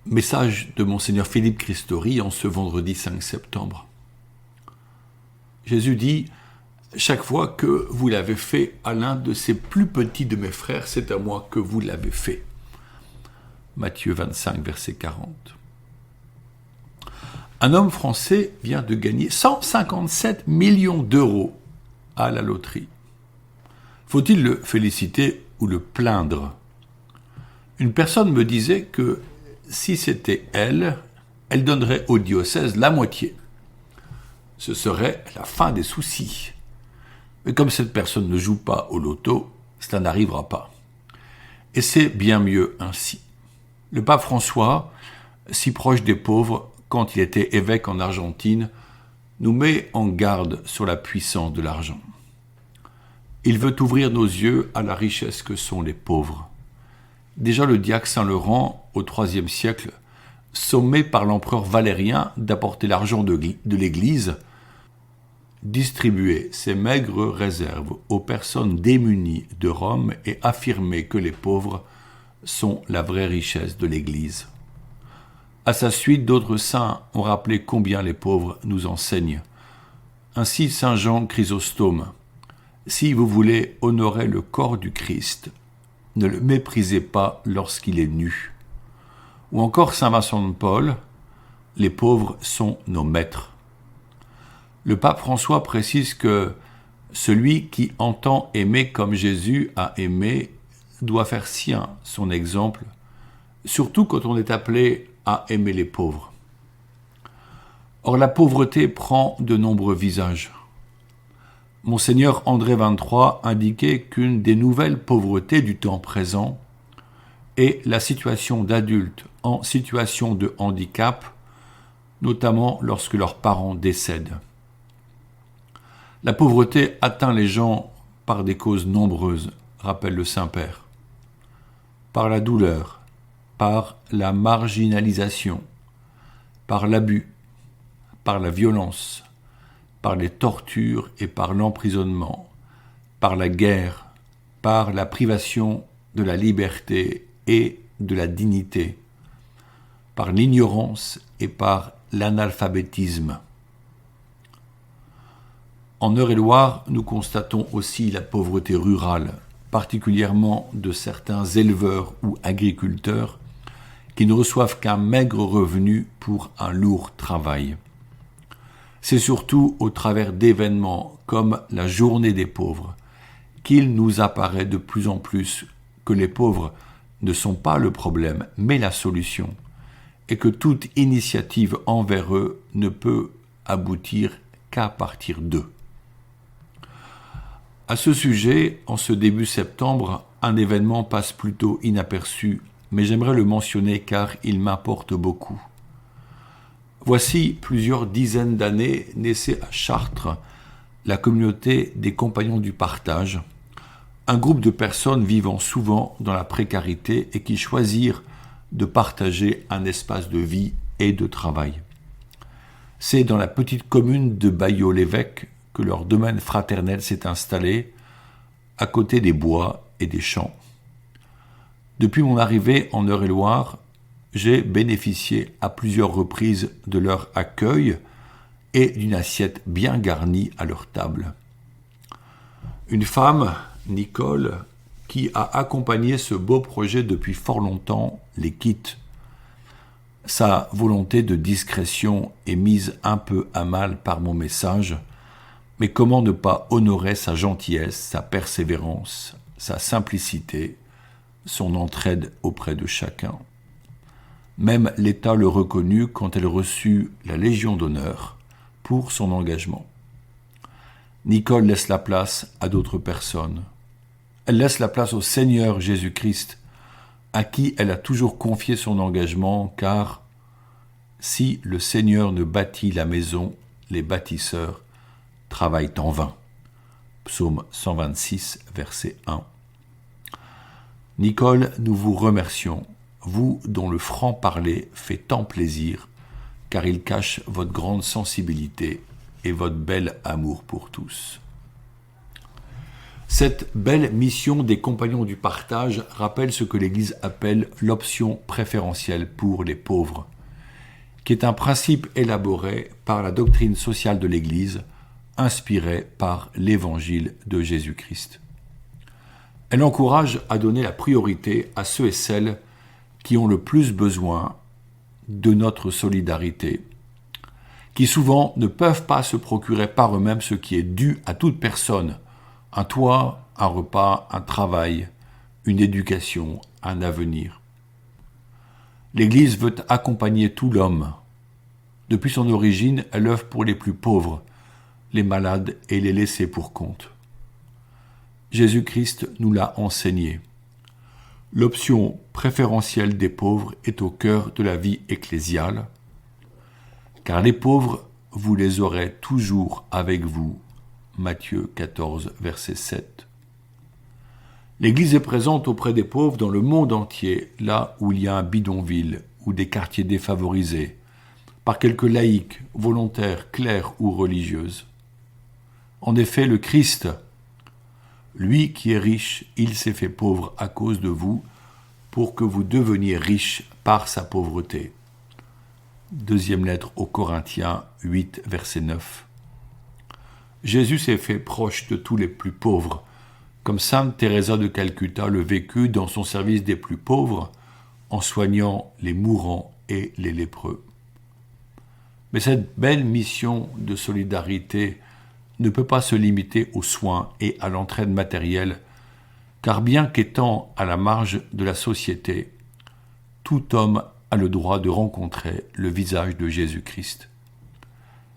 Message de Monseigneur Philippe Christori en ce vendredi 5 septembre. Jésus dit « Chaque fois que vous l'avez fait à l'un de ces plus petits de mes frères, c'est à moi que vous l'avez fait. » Matthieu 25, verset 40. Un homme français vient de gagner 157 millions d'euros à la loterie. Faut-il le féliciter ou le plaindre ? Une personne me disait que si c'était elle, elle donnerait au diocèse la moitié. Ce serait la fin des soucis. Mais comme cette personne ne joue pas au loto, cela n'arrivera pas. Et c'est bien mieux ainsi. Le pape François, si proche des pauvres quand il était évêque en Argentine, nous met en garde sur la puissance de l'argent. Il veut ouvrir nos yeux à la richesse que sont les pauvres. Déjà le diacre Saint-Laurent, au IIIe siècle, sommé par l'empereur Valérien d'apporter l'argent de l'Église, distribuait ses maigres réserves aux personnes démunies de Rome et affirmait que les pauvres sont la vraie richesse de l'Église. À sa suite, d'autres saints ont rappelé combien les pauvres nous enseignent. Ainsi, saint Jean Chrysostome, « Si vous voulez honorer le corps du Christ, ne le méprisez pas lorsqu'il est nu. » Ou encore saint Vincent de Paul, « Les pauvres sont nos maîtres. » Le pape François précise que celui qui entend aimer comme Jésus a aimé doit faire sien son exemple, surtout quand on est appelé à aimer les pauvres. Or la pauvreté prend de nombreux visages. Monseigneur André XXIII indiquait qu'une des nouvelles pauvretés du temps présent est la situation d'adultes en situation de handicap, notamment lorsque leurs parents décèdent. La pauvreté atteint les gens par des causes nombreuses, rappelle le Saint-Père. Par la douleur, par la marginalisation, par l'abus, par la violence, par les tortures et par l'emprisonnement, par la guerre, par la privation de la liberté et de la dignité, par l'ignorance et par l'analphabétisme. En Eure-et-Loir, nous constatons aussi la pauvreté rurale, particulièrement de certains éleveurs ou agriculteurs qui ne reçoivent qu'un maigre revenu pour un lourd travail. C'est surtout au travers d'événements comme la Journée des pauvres qu'il nous apparaît de plus en plus que les pauvres ne sont pas le problème, mais la solution, et que toute initiative envers eux ne peut aboutir qu'à partir d'eux. À ce sujet, en ce début septembre, un événement passe plutôt inaperçu, mais j'aimerais le mentionner car il m'importe beaucoup. Voici plusieurs dizaines d'années naissait à Chartres la communauté des Compagnons du Partage, un groupe de personnes vivant souvent dans la précarité et qui choisirent de partager un espace de vie et de travail. C'est dans la petite commune de Baillot-l'Évêque que leur domaine fraternel s'est installé, à côté des bois et des champs. Depuis mon arrivée en Eure-et-Loir, j'ai bénéficié à plusieurs reprises de leur accueil et d'une assiette bien garnie à leur table. Une femme, Nicole, qui a accompagné ce beau projet depuis fort longtemps, les quitte. Sa volonté de discrétion est mise un peu à mal par mon message, mais comment ne pas honorer sa gentillesse, sa persévérance, sa simplicité, son entraide auprès de chacun. Même l'État le reconnut quand elle reçut la Légion d'honneur pour son engagement. Nicole laisse la place à d'autres personnes. Elle laisse la place au Seigneur Jésus-Christ, à qui elle a toujours confié son engagement, car si le Seigneur ne bâtit la maison, les bâtisseurs travaillent en vain. Psaume 126, verset 1. Nicole, nous vous remercions, vous dont le franc-parler fait tant plaisir, car il cache votre grande sensibilité et votre bel amour pour tous. Cette belle mission des compagnons du partage rappelle ce que l'Église appelle l'option préférentielle pour les pauvres, qui est un principe élaboré par la doctrine sociale de l'Église, inspirée par l'Évangile de Jésus-Christ. Elle encourage à donner la priorité à ceux et celles qui ont le plus besoin de notre solidarité, qui souvent ne peuvent pas se procurer par eux-mêmes ce qui est dû à toute personne, un toit, un repas, un travail, une éducation, un avenir. L'Église veut accompagner tout l'homme. Depuis son origine, elle œuvre pour les plus pauvres, les malades et les laissés pour compte. Jésus-Christ nous l'a enseigné. L'option préférentielle des pauvres est au cœur de la vie ecclésiale, car les pauvres, vous les aurez toujours avec vous. Matthieu 14, verset 7. L'Église est présente auprès des pauvres dans le monde entier, là où il y a un bidonville ou des quartiers défavorisés, par quelques laïcs, volontaires, clercs ou religieuses. En effet, le Christ, lui qui est riche, il s'est fait pauvre à cause de vous, pour que vous deveniez riches par sa pauvreté. Deuxième lettre aux Corinthiens 8, verset 9. Jésus s'est fait proche de tous les plus pauvres, comme sainte Thérèse de Calcutta le vécut dans son service des plus pauvres, en soignant les mourants et les lépreux. Mais cette belle mission de solidarité ne peut pas se limiter aux soins et à l'entraide matérielle, car bien qu'étant à la marge de la société, tout homme a le droit de rencontrer le visage de Jésus-Christ.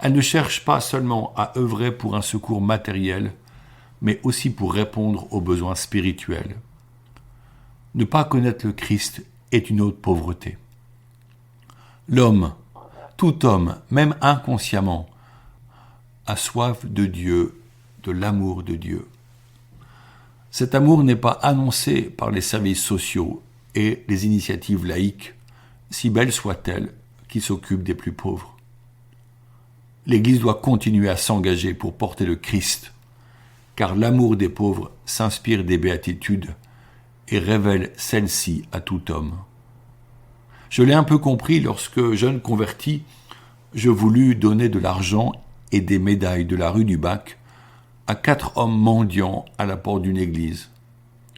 Elle ne cherche pas seulement à œuvrer pour un secours matériel, mais aussi pour répondre aux besoins spirituels. Ne pas connaître le Christ est une autre pauvreté. L'homme, tout homme, même inconsciemment, a soif de Dieu, de l'amour de Dieu. Cet amour n'est pas annoncé par les services sociaux et les initiatives laïques, si belles soient-elles, qui s'occupent des plus pauvres. L'Église doit continuer à s'engager pour porter le Christ, car l'amour des pauvres s'inspire des béatitudes et révèle celle-ci à tout homme. Je l'ai un peu compris lorsque, jeune converti, je voulus donner de l'argent et des médailles de la rue du Bac à 4 hommes mendiants à la porte d'une église.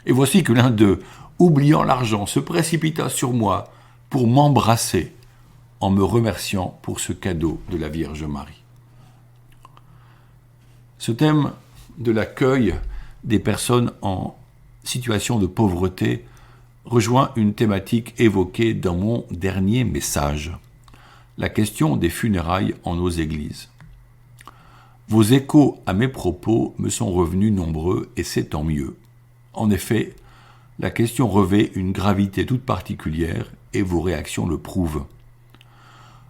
Et voici que l'un d'eux, oubliant l'argent, se précipita sur moi pour m'embrasser en me remerciant pour ce cadeau de la Vierge Marie. Ce thème de l'accueil des personnes en situation de pauvreté rejoint une thématique évoquée dans mon dernier message, la question des funérailles en nos églises. Vos échos à mes propos me sont revenus nombreux et c'est tant mieux. En effet, la question revêt une gravité toute particulière et vos réactions le prouvent.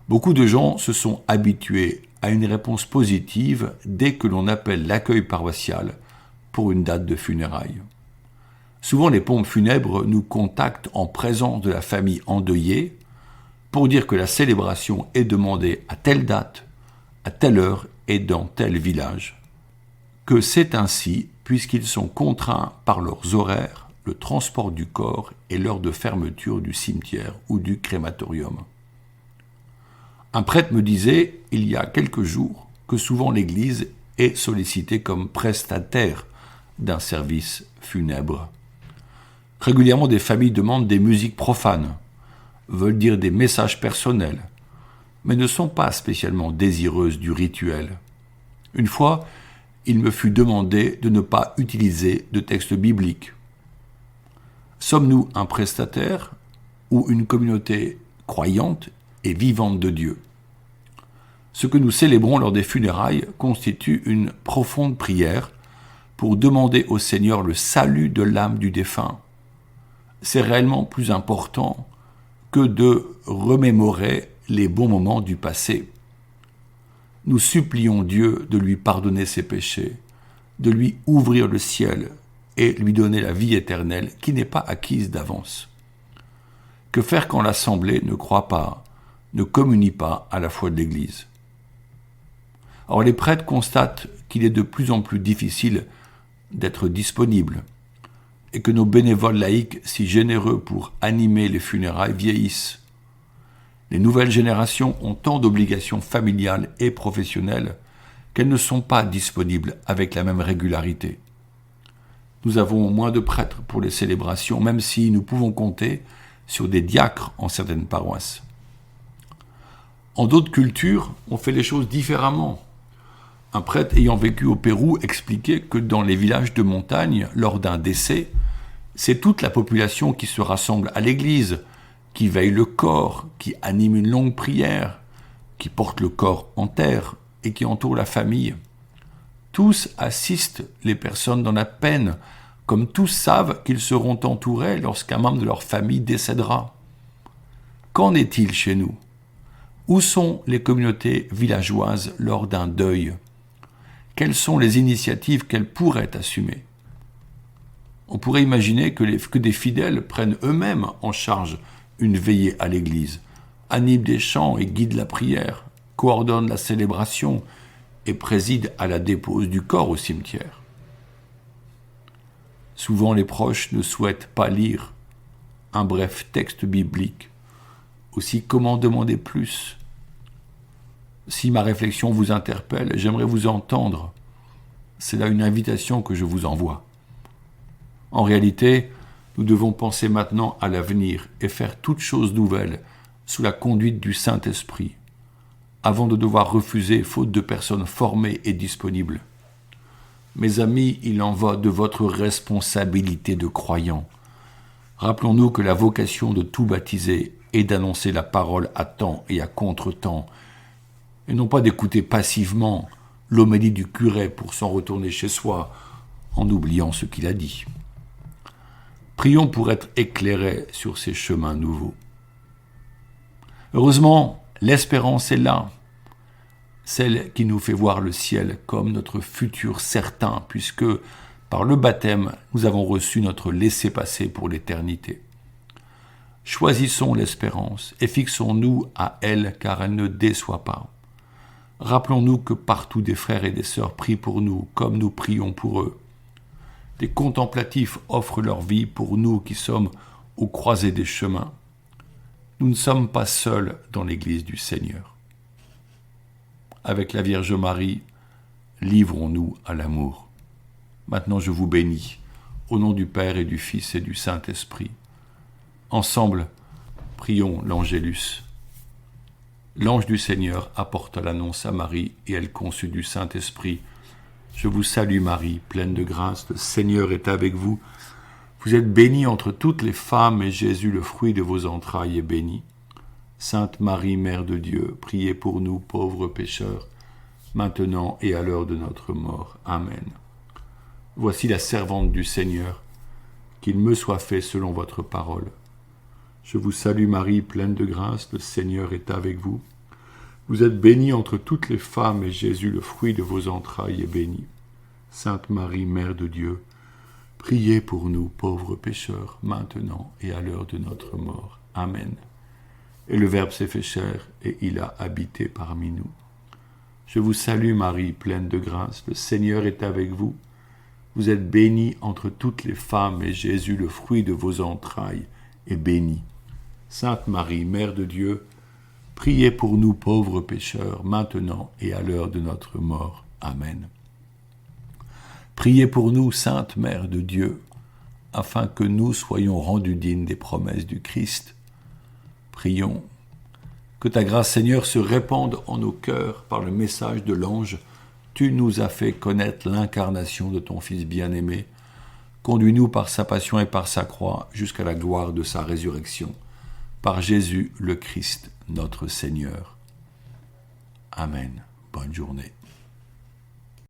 Beaucoup de gens se sont habitués à une réponse positive dès que l'on appelle l'accueil paroissial pour une date de funérailles. Souvent, les pompes funèbres nous contactent en présence de la famille endeuillée pour dire que la célébration est demandée à telle date, à telle heure et dans tel village. Que c'est ainsi puisqu'ils sont contraints par leurs horaires, le transport du corps et l'heure de fermeture du cimetière ou du crématorium. Un prêtre me disait, il y a quelques jours, que souvent l'Église est sollicitée comme prestataire d'un service funèbre. Régulièrement, des familles demandent des musiques profanes, veulent dire des messages personnels, mais ne sont pas spécialement désireuses du rituel. Une fois, il me fut demandé de ne pas utiliser de texte biblique. Sommes-nous un prestataire ou une communauté croyante et vivante de Dieu? Ce que nous célébrons lors des funérailles constitue une profonde prière pour demander au Seigneur le salut de l'âme du défunt. C'est réellement plus important que de remémorer les bons moments du passé. Nous supplions Dieu de lui pardonner ses péchés, de lui ouvrir le ciel et lui donner la vie éternelle qui n'est pas acquise d'avance. Que faire quand l'Assemblée ne croit pas, ne communie pas à la foi de l'Église? Or, les prêtres constatent qu'il est de plus en plus difficile d'être disponibles et que nos bénévoles laïcs, si généreux pour animer les funérailles, vieillissent. Les nouvelles générations ont tant d'obligations familiales et professionnelles qu'elles ne sont pas disponibles avec la même régularité. Nous avons moins de prêtres pour les célébrations, même si nous pouvons compter sur des diacres en certaines paroisses. En d'autres cultures, on fait les choses différemment. Un prêtre ayant vécu au Pérou expliquait que dans les villages de montagne, lors d'un décès, c'est toute la population qui se rassemble à l'église, qui veille le corps, qui anime une longue prière, qui porte le corps en terre et qui entoure la famille. Tous assistent les personnes dans la peine, comme tous savent qu'ils seront entourés lorsqu'un membre de leur famille décédera. Qu'en est-il chez nous ? Où sont les communautés villageoises lors d'un deuil ? Quelles sont les initiatives qu'elles pourraient assumer ? On pourrait imaginer que des fidèles prennent eux-mêmes en charge une veillée à l'église, animent des chants et guident la prière, coordonnent la célébration et président à la dépose du corps au cimetière. Souvent, les proches ne souhaitent pas lire un bref texte biblique. Aussi, comment demander plus ? Si ma réflexion vous interpelle, j'aimerais vous entendre. C'est là une invitation que je vous envoie. En réalité, nous devons penser maintenant à l'avenir et faire toute chose nouvelle sous la conduite du Saint-Esprit, avant de devoir refuser faute de personnes formées et disponibles. Mes amis, il en va de votre responsabilité de croyants. Rappelons-nous que la vocation de tout baptisé est d'annoncer la parole à temps et à contre-temps, et non pas d'écouter passivement l'homélie du curé pour s'en retourner chez soi en oubliant ce qu'il a dit. Prions pour être éclairés sur ces chemins nouveaux. Heureusement, l'espérance est là, celle qui nous fait voir le ciel comme notre futur certain, puisque par le baptême, nous avons reçu notre laissez-passer pour l'éternité. Choisissons l'espérance et fixons-nous à elle, car elle ne déçoit pas. Rappelons-nous que partout des frères et des sœurs prient pour nous, comme nous prions pour eux. Des contemplatifs offrent leur vie pour nous qui sommes aux croisées des chemins. Nous ne sommes pas seuls dans l'Église du Seigneur. Avec la Vierge Marie, livrons-nous à l'amour. Maintenant je vous bénis, au nom du Père et du Fils et du Saint-Esprit. Ensemble, prions l'Angélus. L'ange du Seigneur apporta l'annonce à Marie et elle conçut du Saint-Esprit. Je vous salue Marie, pleine de grâce, le Seigneur est avec vous. Vous êtes bénie entre toutes les femmes et Jésus, le fruit de vos entrailles, est béni. Sainte Marie, Mère de Dieu, priez pour nous pauvres pécheurs, maintenant et à l'heure de notre mort. Amen. Voici la servante du Seigneur, qu'il me soit fait selon votre parole. Je vous salue Marie, pleine de grâce, le Seigneur est avec vous. Vous êtes bénie entre toutes les femmes et Jésus, le fruit de vos entrailles, est béni. Sainte Marie, Mère de Dieu, priez pour nous pauvres pécheurs, maintenant et à l'heure de notre mort. Amen. Et le Verbe s'est fait chair et il a habité parmi nous. Je vous salue Marie, pleine de grâce, le Seigneur est avec vous. Vous êtes bénie entre toutes les femmes et Jésus, le fruit de vos entrailles, est béni. Sainte Marie, Mère de Dieu, priez pour nous pauvres pécheurs, maintenant et à l'heure de notre mort. Amen. Priez pour nous, Sainte Mère de Dieu, afin que nous soyons rendus dignes des promesses du Christ. Prions. Que ta grâce, Seigneur, se répande en nos cœurs par le message de l'ange. Tu nous as fait connaître l'incarnation de ton Fils bien-aimé. Conduis-nous par sa passion et par sa croix jusqu'à la gloire de sa résurrection. Par Jésus le Christ, notre Seigneur. Amen. Bonne journée.